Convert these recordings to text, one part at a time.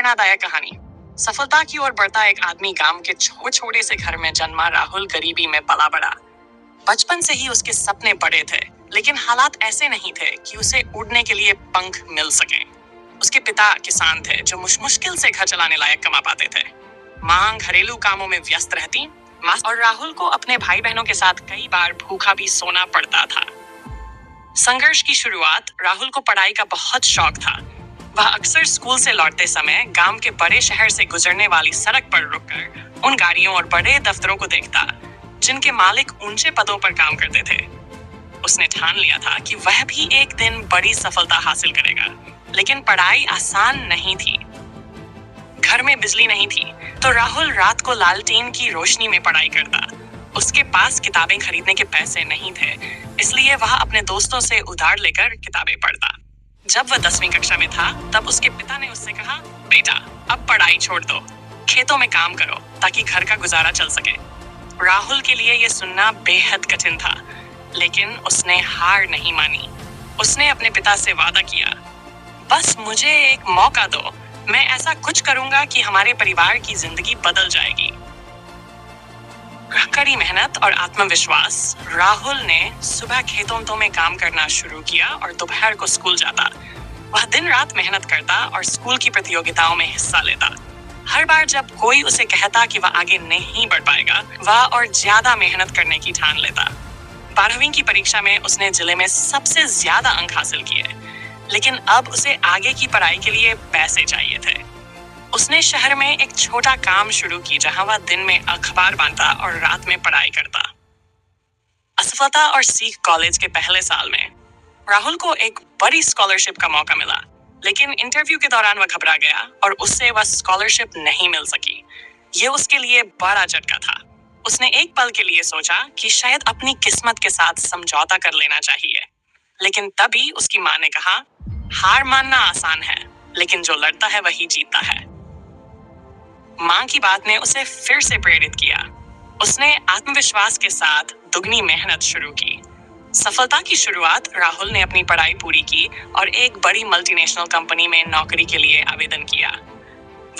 प्रेरणादायक कहानी। सफलता की ओर बढ़ता एक आदमी गांव के छोटे से घर में जन्मा। राहुल गरीबी में पला बड़ा। बचपन से ही उसके सपने बड़े थे, लेकिन हालात ऐसे नहीं थे कि उसे उड़ने के लिए पंख मिल सके। उसके पिता किसान थे जो मुश्किल से घर चलाने लायक कमा पाते थे। मां घरेलू कामों में व्यस्त रहती और राहुल को अपने भाई बहनों के साथ कई बार भूखा भी सोना पड़ता था। संघर्ष की शुरुआत। राहुल को पढ़ाई का बहुत शौक था। वह अक्सर स्कूल से लौटते समय गांव के बड़े शहर से गुजरने वाली सड़क पर रुककर उन गाड़ियों और बड़े दफ्तरों को देखता जिनके मालिक ऊंचे पदों पर काम करते थे। उसने ठान लिया था कि वह भी एक दिन बड़ी सफलता हासिल करेगा, लेकिन पढ़ाई आसान नहीं थी। घर में बिजली नहीं थी, तो राहुल रात को लालटेन की रोशनी में पढ़ाई करता। उसके पास किताबें खरीदने के पैसे नहीं थे, इसलिए वह अपने दोस्तों से उधार लेकर किताबें पढ़ता। जब वह 10वीं कक्षा में था, तब उसके पिता ने उससे कहा, बेटा, अब पढ़ाई छोड़ दो, खेतों में काम करो ताकि घर का गुजारा चल सके। राहुल के लिए यह सुनना बेहद कठिन था, लेकिन उसने हार नहीं मानी। उसने अपने पिता से वादा किया, बस मुझे एक मौका दो, मैं ऐसा कुछ करूंगा कि हमारे परिवार की जिंदगी बदल जाएगी। कड़ी मेहनत और आत्मविश्वास। राहुल ने सुबह खेतों में काम करना शुरू किया और दोपहर को स्कूल जाता। वह दिन रात मेहनत करता और स्कूल की प्रतियोगिताओं में हिस्सा लेता। हर बार जब कोई उसे कहता कि वह आगे नहीं बढ़ पाएगा, वह और ज्यादा मेहनत करने की ठान लेता। 12वीं की परीक्षा में उसने जिले में सबसे ज्यादा अंक हासिल किए, लेकिन अब उसे आगे की पढ़ाई के लिए पैसे चाहिए थे। उसने शहर में एक छोटा काम शुरू की, जहां वह दिन में अखबार बांटता और रात में पढ़ाई करता। असफलता और सीख। कॉलेज के पहले साल में राहुल को एक बड़ी स्कॉलरशिप का मौका मिला, लेकिन इंटरव्यू के दौरान वह घबरा गया और उससे वह स्कॉलरशिप नहीं मिल सकी। ये उसके लिए बड़ा झटका था। उसने एक पल के लिए सोचा कि शायद अपनी किस्मत के साथ समझौता कर लेना चाहिए, लेकिन तभी उसकी मां ने कहा, हार मानना आसान है, लेकिन जो लड़ता है वही जीतता है। मां की बात ने उसे फिर से प्रेरित किया। उसने आत्मविश्वास के साथ दुगनी मेहनत शुरू की। सफलता की शुरुआत। राहुल ने अपनी पढ़ाई पूरी की और एक बड़ी मल्टीनेशनल कंपनी में नौकरी के लिए आवेदन किया।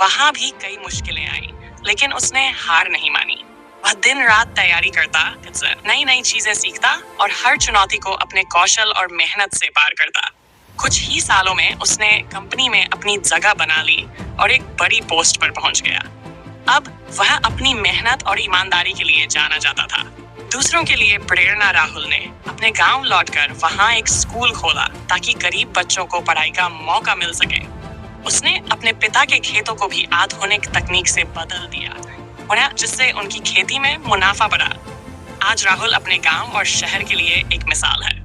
वहां भी कई मुश्किलें आई, लेकिन उसने हार नहीं मानी। वह दिन रात तैयारी करता, नई नई चीजें सीखता और हर चुनौती को अपने कौशल और मेहनत से पार करता। कुछ ही सालों में उसने कंपनी में अपनी जगह बना ली और एक बड़ी पोस्ट पर पहुंच गया। अब वह अपनी मेहनत और ईमानदारी के लिए जाना जाता था। दूसरों के लिए प्रेरणा। राहुल ने अपने गांव लौटकर वहां एक स्कूल खोला ताकि गरीब बच्चों को पढ़ाई का मौका मिल सके। उसने अपने पिता के खेतों को भी आधुनिक तकनीक से बदल दिया, जिससे उनकी खेती में मुनाफा बढ़ा। आज राहुल अपने गांव और शहर के लिए एक मिसाल है।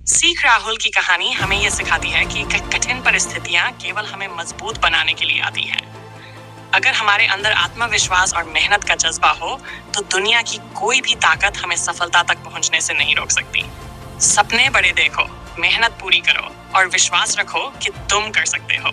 सीख। राहुल की कहानी हमें यह सिखाती है कि कठिन परिस्थितियां केवल हमें मजबूत बनाने के लिए आती हैं। अगर हमारे अंदर आत्मविश्वास और मेहनत का जज्बा हो, तो दुनिया की कोई भी ताकत हमें सफलता तक पहुंचने से नहीं रोक सकती। सपने बड़े देखो, मेहनत पूरी करो और विश्वास रखो कि तुम कर सकते हो।